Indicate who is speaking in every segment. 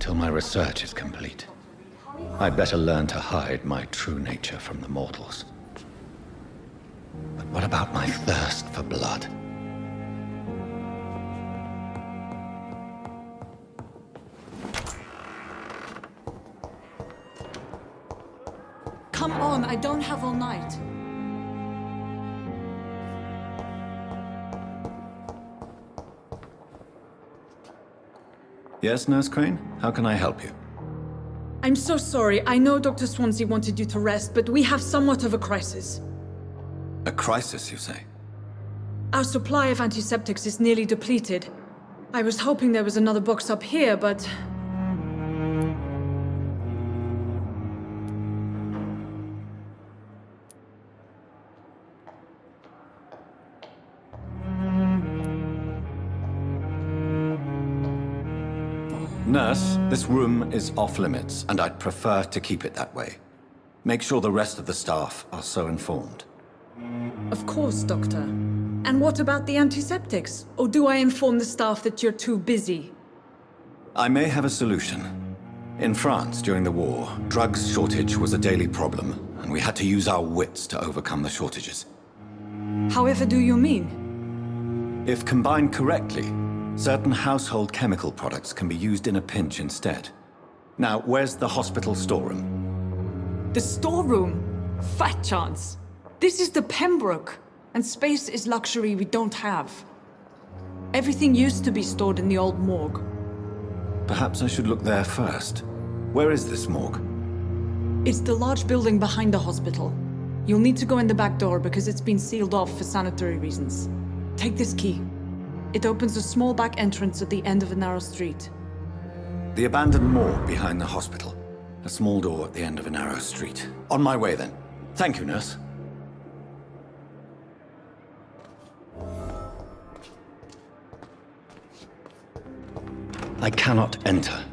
Speaker 1: until my research is complete. I'd better learn to hide my true nature from the mortals. But what about my thirst for blood?
Speaker 2: Come on, I don't have all night.
Speaker 1: Yes, Nurse Crane? How can I help you?
Speaker 2: I'm so sorry. I know Dr. Swansea wanted you to rest, but we have somewhat of a crisis.
Speaker 1: A crisis, you say?
Speaker 2: Our supply of antiseptics is nearly depleted. I was hoping there was another box up here, but...
Speaker 1: Nurse, this room is off-limits, and I'd prefer to keep it that way. Make sure the rest of the staff are so informed.
Speaker 2: Of course, Doctor. And what about the antiseptics? Or do I inform the staff that you're too busy?
Speaker 1: I may have a solution. In France, during the war, drugs shortage was a daily problem, and we had to use our wits to overcome the shortages.
Speaker 2: However do you mean?
Speaker 1: If combined correctly, certain household chemical products can be used in a pinch instead. Now, where's the hospital storeroom?
Speaker 2: The storeroom? Fat chance. This is the Pembroke, and space is luxury we don't have. Everything used to be stored in the old morgue.
Speaker 1: Perhaps I should look there first. Where is this morgue?
Speaker 2: It's the large building behind the hospital. You'll need to go in the back door because it's been sealed off for sanitary reasons. Take this key. It opens a small back entrance at the end of a narrow street.
Speaker 1: The abandoned morgue behind the hospital. A small door at the end of a narrow street. On my way, then. Thank you, nurse. I cannot enter.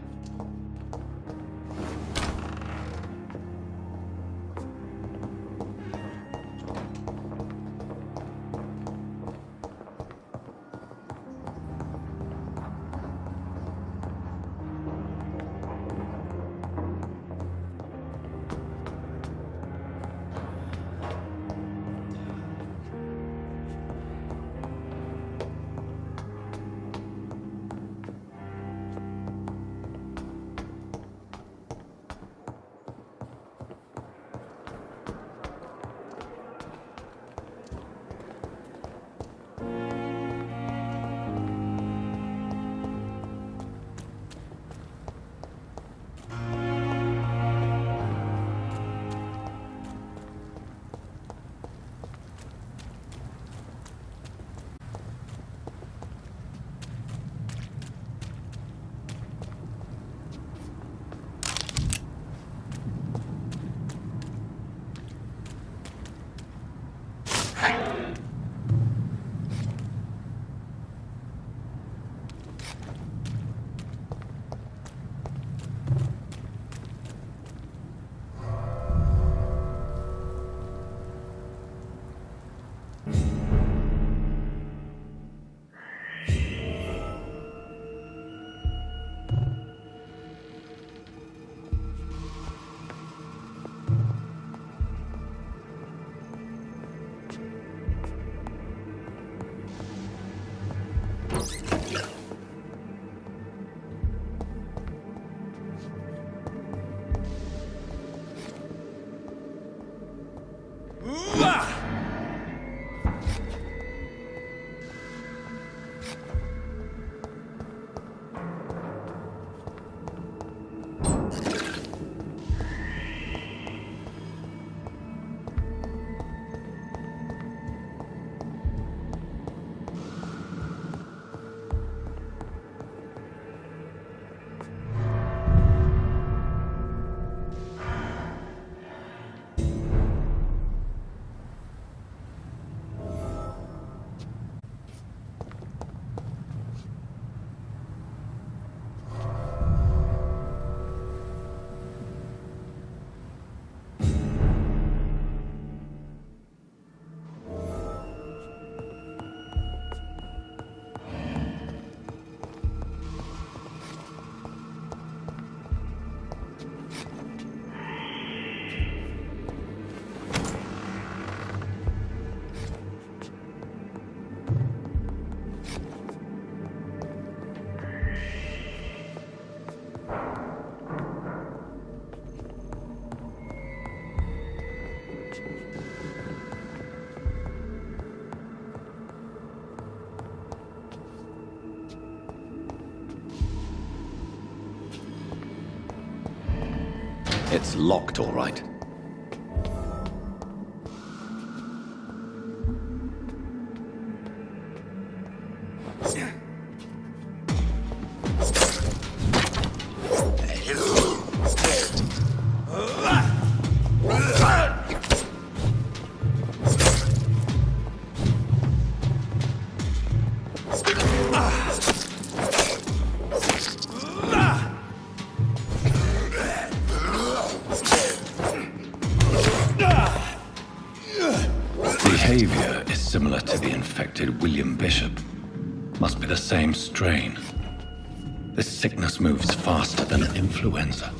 Speaker 1: It's locked, all right. Behavior is similar to the infected William Bishop. Must be the same strain. This sickness moves faster than influenza.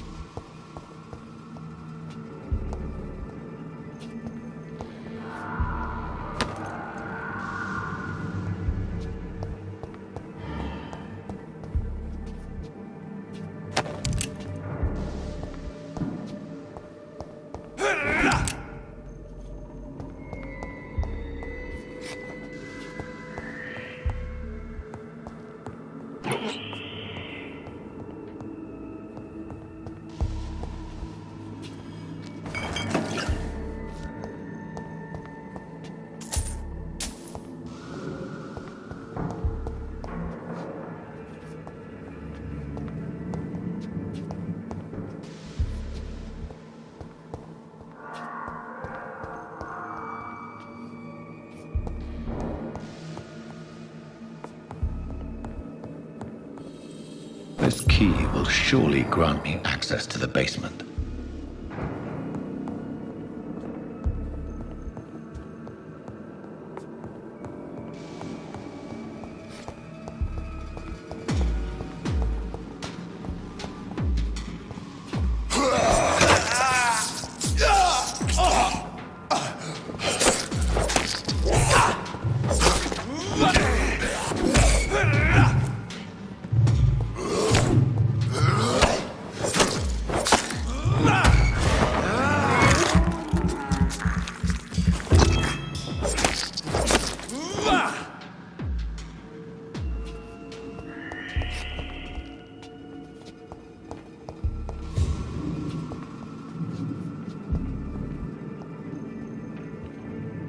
Speaker 1: This key will surely grant me access to the basement.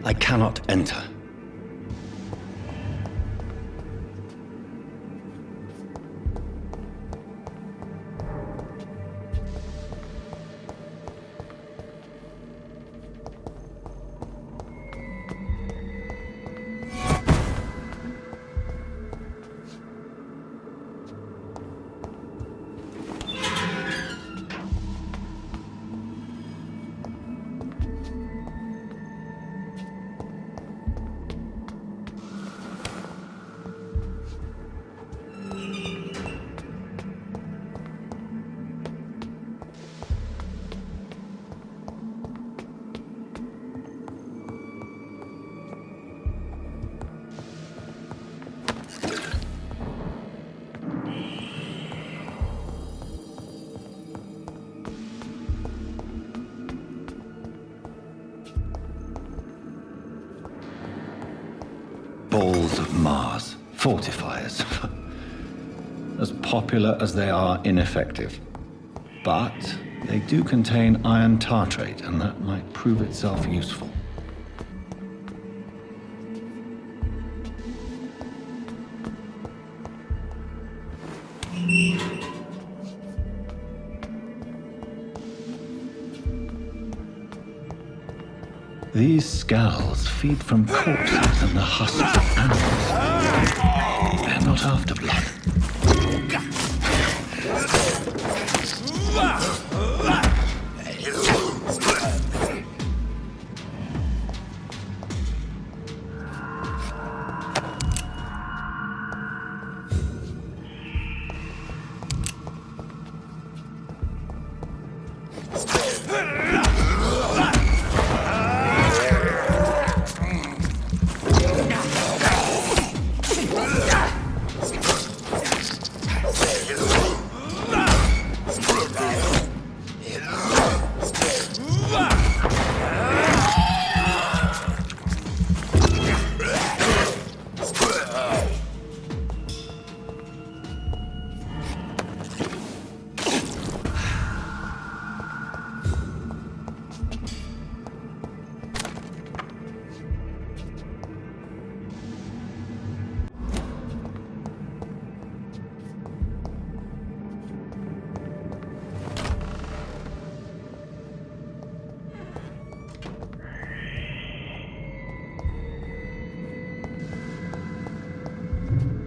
Speaker 1: I cannot enter. Balls of Mars, fortifiers. As popular as they are ineffective. But they do contain iron tartrate, and that might prove itself useful. These skulls feed from corpses and the husks of animals. They're not after blood.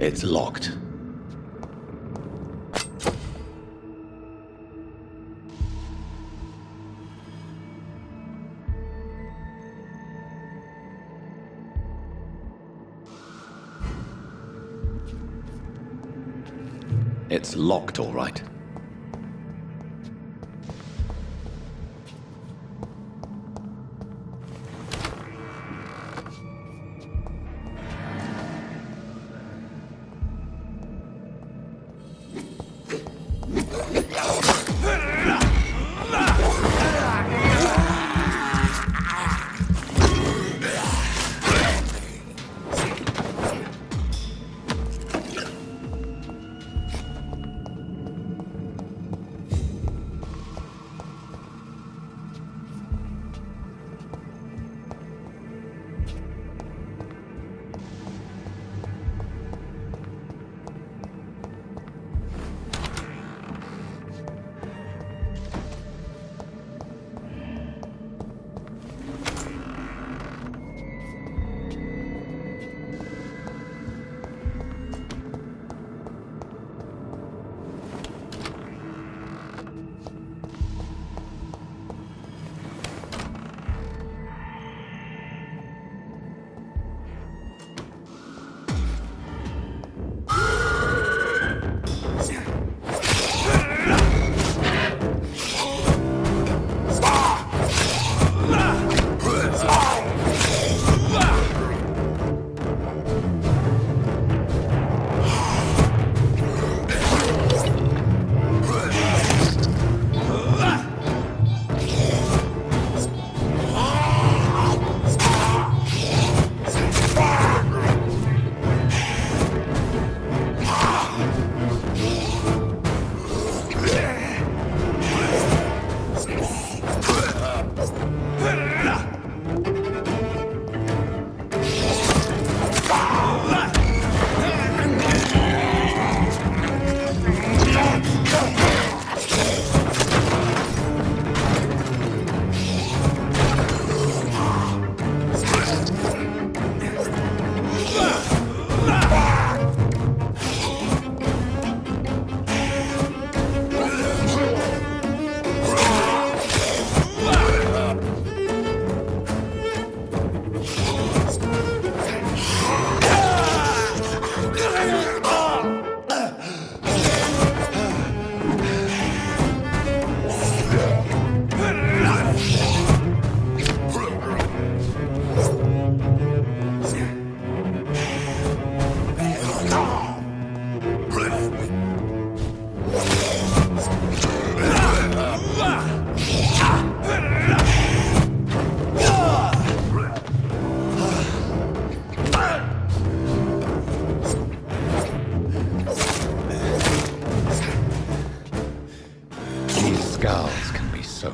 Speaker 1: It's locked. It's locked, all right.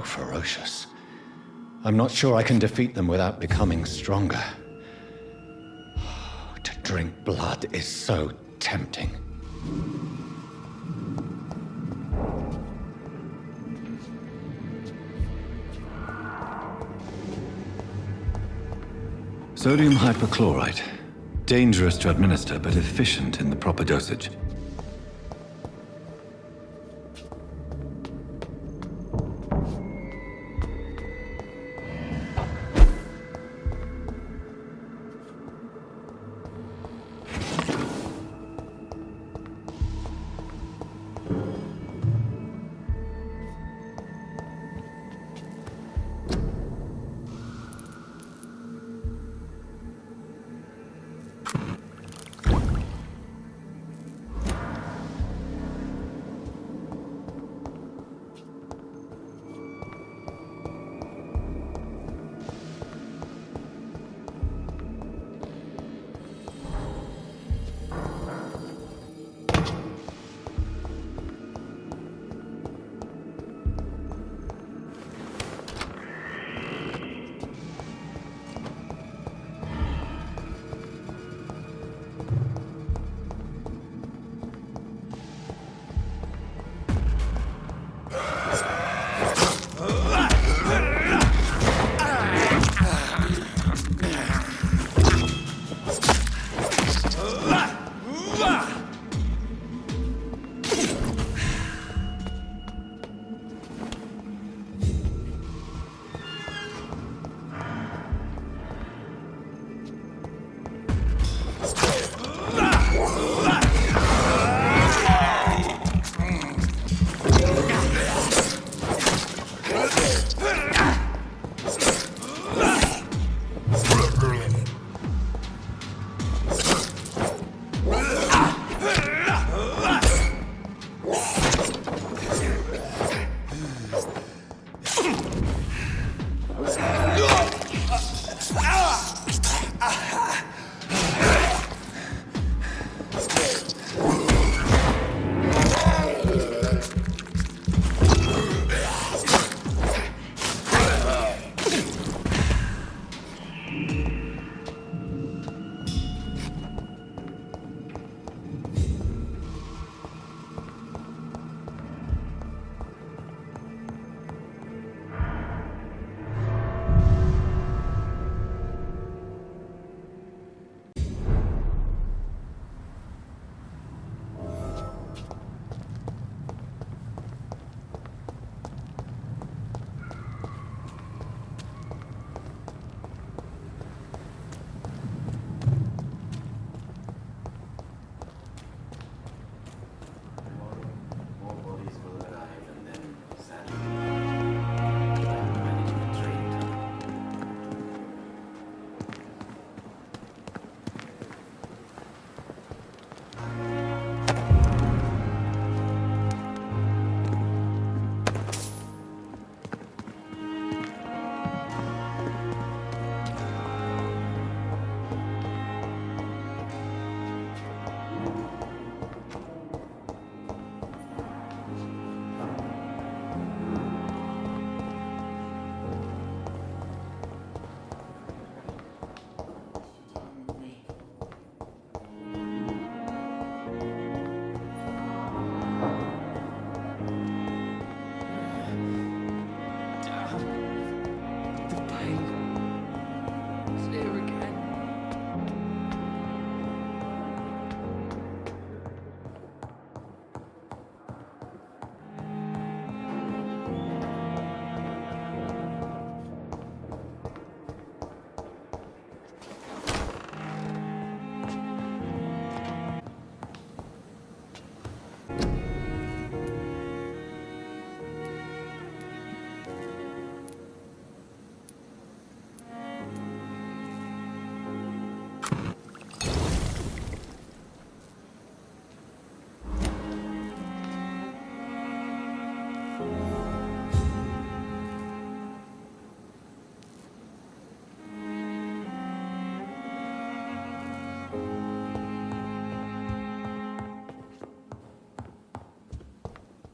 Speaker 1: Ferocious. I'm not sure I can defeat them without becoming stronger. To drink blood is so tempting. Sodium hypochlorite. Dangerous to administer, but efficient in the proper dosage.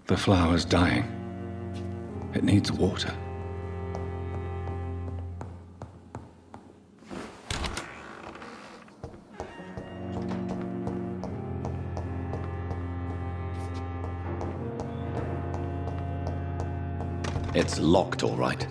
Speaker 1: The flower's dying. It needs water. It's locked, all right.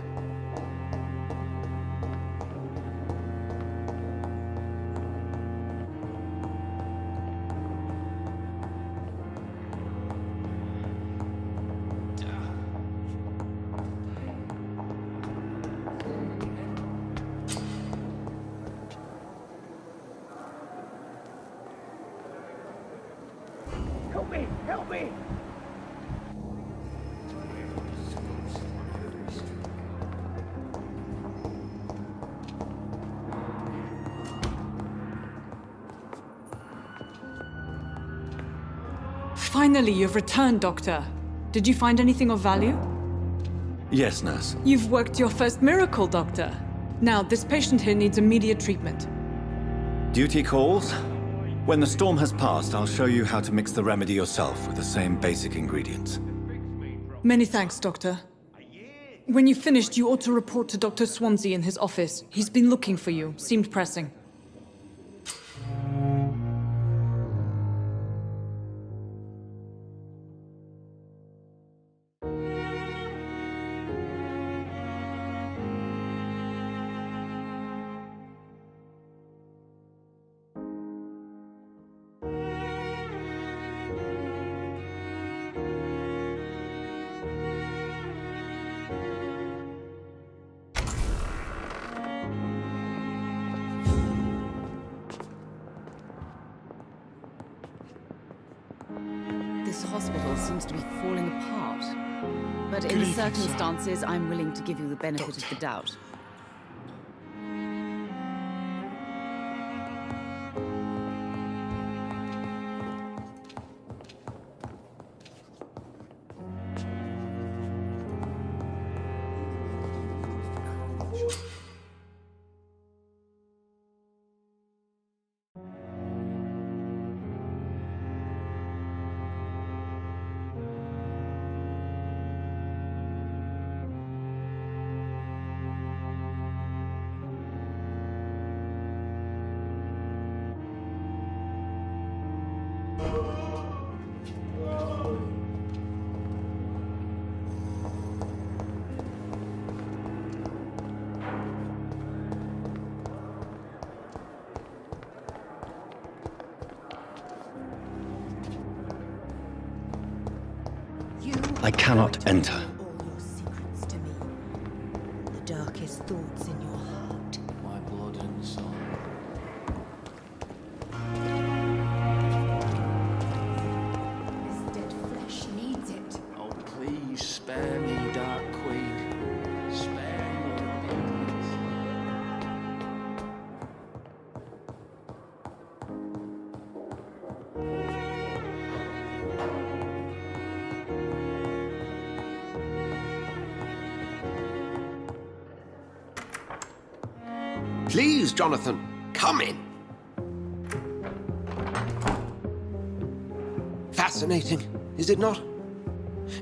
Speaker 3: Help me! Help me!
Speaker 2: Finally, you've returned, Doctor. Did you find anything of value?
Speaker 1: Yes, nurse.
Speaker 2: You've worked your first miracle, Doctor. Now, this patient here needs immediate treatment.
Speaker 1: Duty calls. When the storm has passed, I'll show you how to mix the remedy yourself with the same basic ingredients.
Speaker 2: Many thanks, Doctor. When you've finished, you ought to report to Dr. Swansea in his office. He's been looking for you. Seemed pressing.
Speaker 4: This hospital seems to be falling apart. But in the circumstances, I'm willing to give you the benefit of the doubt.
Speaker 1: I cannot enter.
Speaker 5: All your secrets to me. The darkest thoughts in your heart.
Speaker 6: My blood and soul.
Speaker 5: This dead flesh needs it.
Speaker 6: Oh, please spare me, Dark Queen. Spare me, please.
Speaker 3: Please, Jonathan, come in. Fascinating, is it not?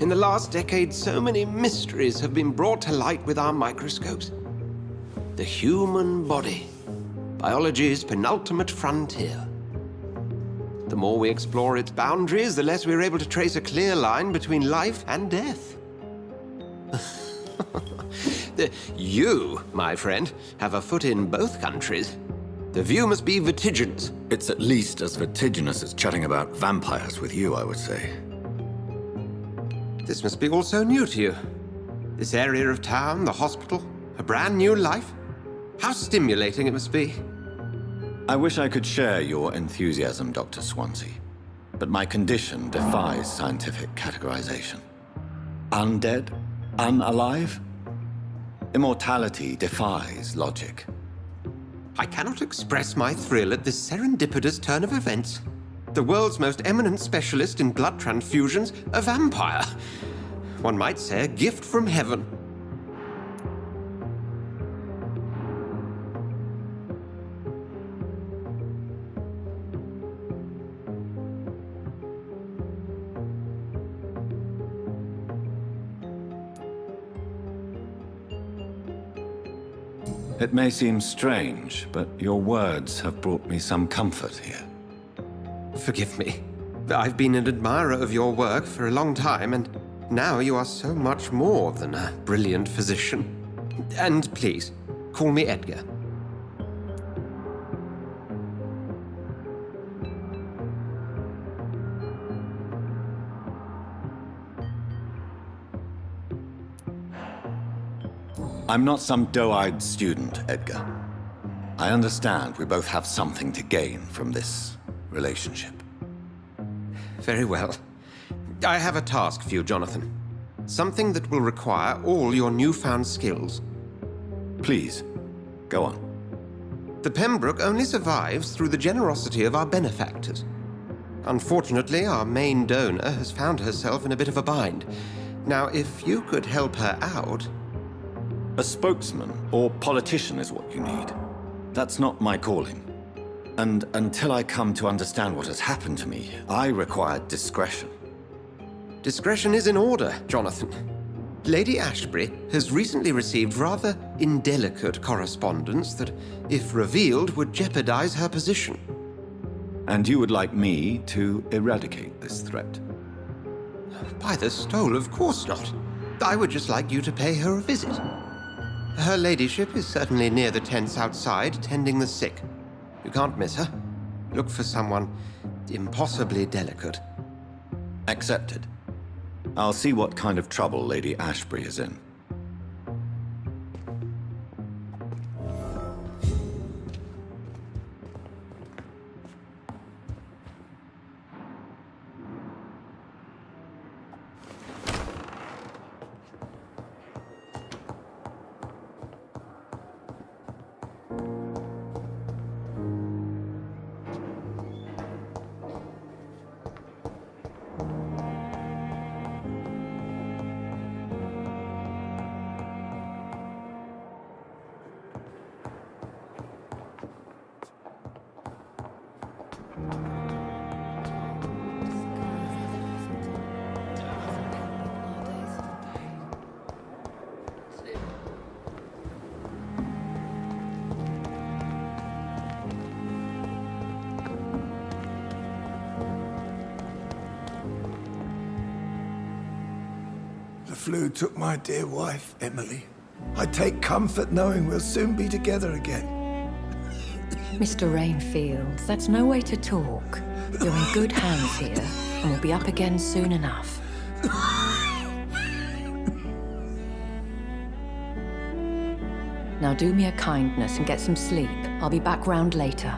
Speaker 3: In the last decade, so many mysteries have been brought to light with our microscopes. The human body, biology's penultimate frontier. The more we explore its boundaries, the less we're able to trace a clear line between life and death. You, my friend, have a foot in both countries. The view must be vertiginous.
Speaker 1: It's at least as vertiginous as chatting about vampires with you, I would say.
Speaker 3: This must be all so new to you. This area of town, the hospital, a brand new life. How stimulating it must be.
Speaker 1: I wish I could share your enthusiasm, Dr. Swansea, but my condition defies scientific categorization. Undead? Unalive? Immortality defies logic.
Speaker 3: I cannot express my thrill at this serendipitous turn of events. The world's most eminent specialist in blood transfusions, a vampire. One might say a gift from heaven.
Speaker 1: It may seem strange, but your words have brought me some comfort here.
Speaker 3: Forgive me. I've been an admirer of your work for a long time, and now you are so much more than a brilliant physician. And please, call me Edgar.
Speaker 1: I'm not some doe-eyed student, Edgar. I understand we both have something to gain from this relationship.
Speaker 3: Very well. I have a task for you, Jonathan. Something that will require all your newfound skills.
Speaker 1: Please, go on.
Speaker 3: The Pembroke only survives through the generosity of our benefactors. Unfortunately, our main donor has found herself in a bit of a bind. Now, if you could help her out...
Speaker 1: A spokesman or politician is what you need. That's not my calling. And until I come to understand what has happened to me, I require discretion.
Speaker 3: Discretion is in order, Jonathan. Lady Ashbury has recently received rather indelicate correspondence that, if revealed, would jeopardize her position.
Speaker 1: And you would like me to eradicate this threat?
Speaker 3: By the stole, of course not. I would just like you to pay her a visit. Her ladyship is certainly near the tents outside, tending the sick. You can't miss her. Look for someone impossibly delicate.
Speaker 1: Accepted. I'll see what kind of trouble Lady Ashbury is in.
Speaker 7: The flu took my dear wife, Emily. I take comfort knowing we'll soon be together again.
Speaker 8: Mr. Rainfield, that's no way to talk. You're in good hands here, and we'll be up again soon enough. Now do me a kindness and get some sleep. I'll be back round later.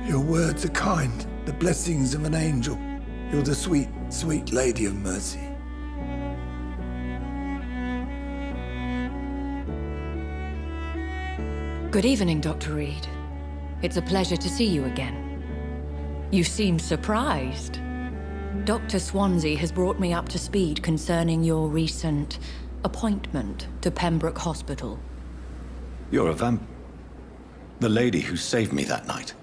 Speaker 7: Your words are kind, the blessings of an angel. You're the sweet, sweet Lady of Mercy.
Speaker 8: Good evening, Dr. Reed. It's a pleasure to see you again. You seem surprised. Dr. Swansea has brought me up to speed concerning your recent appointment to Pembroke Hospital.
Speaker 1: You're a the lady who saved me that night,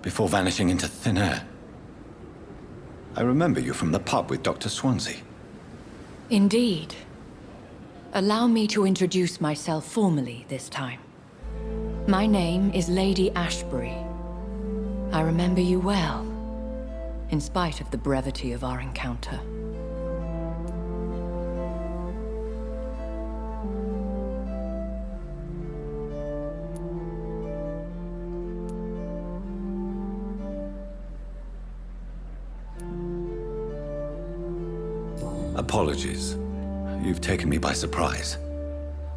Speaker 1: before vanishing into thin air. I remember you from the pub with Dr. Swansea.
Speaker 8: Indeed. Allow me to introduce myself formally this time. My name is Lady Ashbury. I remember you well, in spite of the brevity of our encounter.
Speaker 1: Apologies. You've taken me by surprise.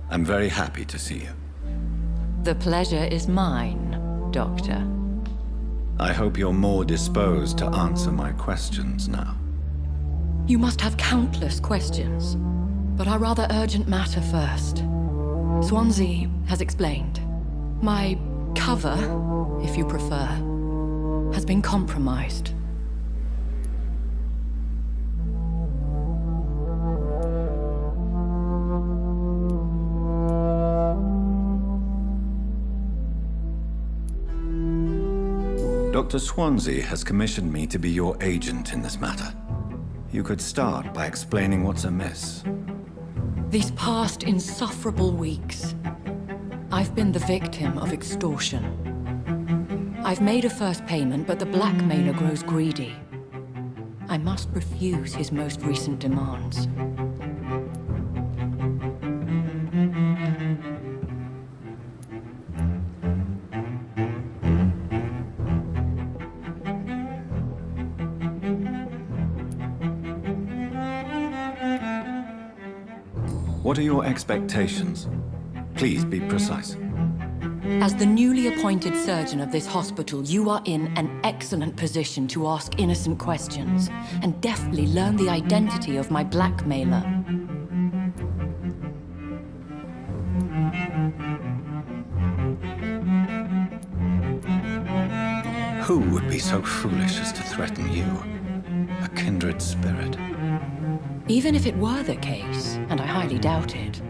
Speaker 1: I'm very happy to see you.
Speaker 8: The pleasure is mine, Doctor.
Speaker 1: I hope you're more disposed to answer my questions now.
Speaker 8: You must have countless questions, but our rather urgent matter first. Swansea has explained. My cover, if you prefer, has been compromised.
Speaker 1: Dr. Swansea has commissioned me to be your agent in this matter. You could start by explaining what's amiss.
Speaker 8: These past insufferable weeks, I've been the victim of extortion. I've made a first payment, but the blackmailer grows greedy. I must refuse his most recent demands.
Speaker 1: What are your expectations? Please be precise.
Speaker 8: As the newly appointed surgeon of this hospital, you are in an excellent position to ask innocent questions and deftly learn the identity of my blackmailer.
Speaker 1: Who would be so foolish as to threaten you? A kindred spirit.
Speaker 8: Even if it were the case, and I highly doubt it,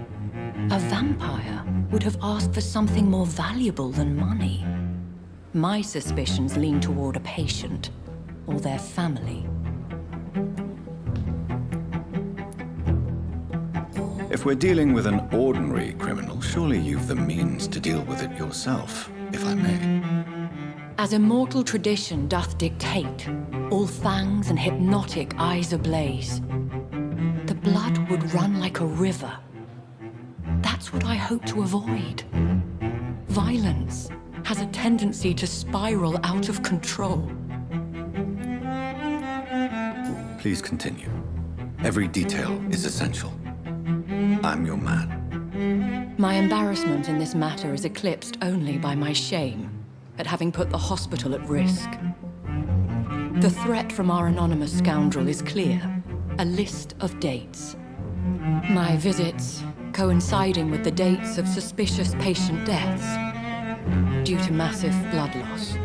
Speaker 8: a vampire would have asked for something more valuable than money. My suspicions lean toward a patient or their family.
Speaker 1: If we're dealing with an ordinary criminal, surely you've the means to deal with it yourself, if I may.
Speaker 8: As immortal tradition doth dictate, all fangs and hypnotic eyes ablaze, the blood would run like a river. That's what I hope to avoid. Violence has a tendency to spiral out of control.
Speaker 1: Please continue. Every detail is essential. I'm your man.
Speaker 8: My embarrassment in this matter is eclipsed only by my shame at having put the hospital at risk. The threat from our anonymous scoundrel is clear. A list of dates. My visits coinciding with the dates of suspicious patient deaths due to massive blood loss.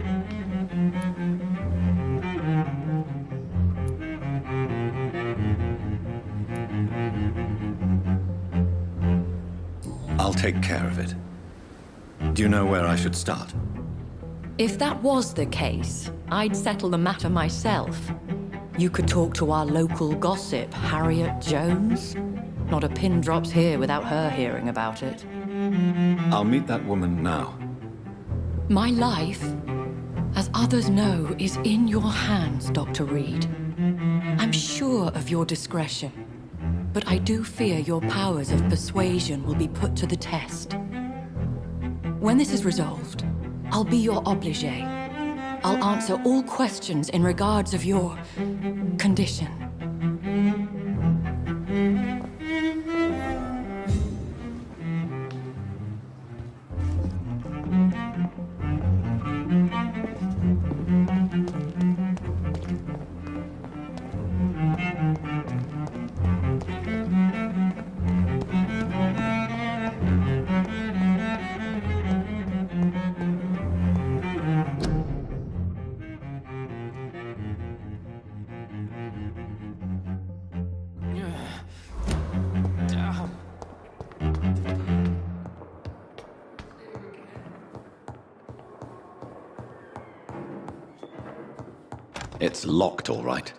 Speaker 1: I'll take care of it. Do you know where I should start?
Speaker 8: If that was the case, I'd settle the matter myself. You could talk to our local gossip, Harriet Jones. Not a pin drops here without her hearing about it.
Speaker 1: I'll meet that woman now.
Speaker 8: My life, as others know, is in your hands, Dr. Reed. I'm sure of your discretion, but I do fear your powers of persuasion will be put to the test. When this is resolved, I'll be your obligé. I'll answer all questions in regards of your condition.
Speaker 1: It's locked, all right.